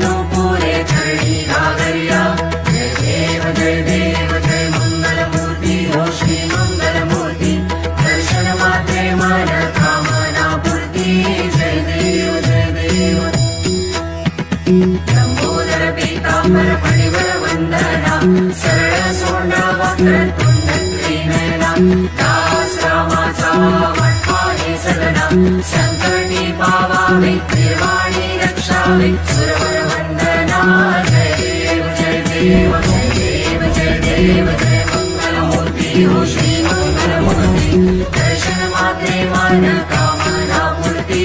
नुपुरे चरणी घागरिया जय देव जय मंगलमूर्ती हो श्री मंगलमूर्ती दर्शन मात्रे मन कामना पूर्ती जय देव लंबोदर पीतांबर फणिवर वंदना सरळ सोंड वक्र तुंड त्रिनयना दास रामाचा वाटपाहे सदना संकटी पावावे निर्वाणी रक्षावे सुरवर वंदना जय देव जय मंगलमूर्ती हो श्री मंगलमूर्ती दर्शन मात्रे मन कामना पूर्ती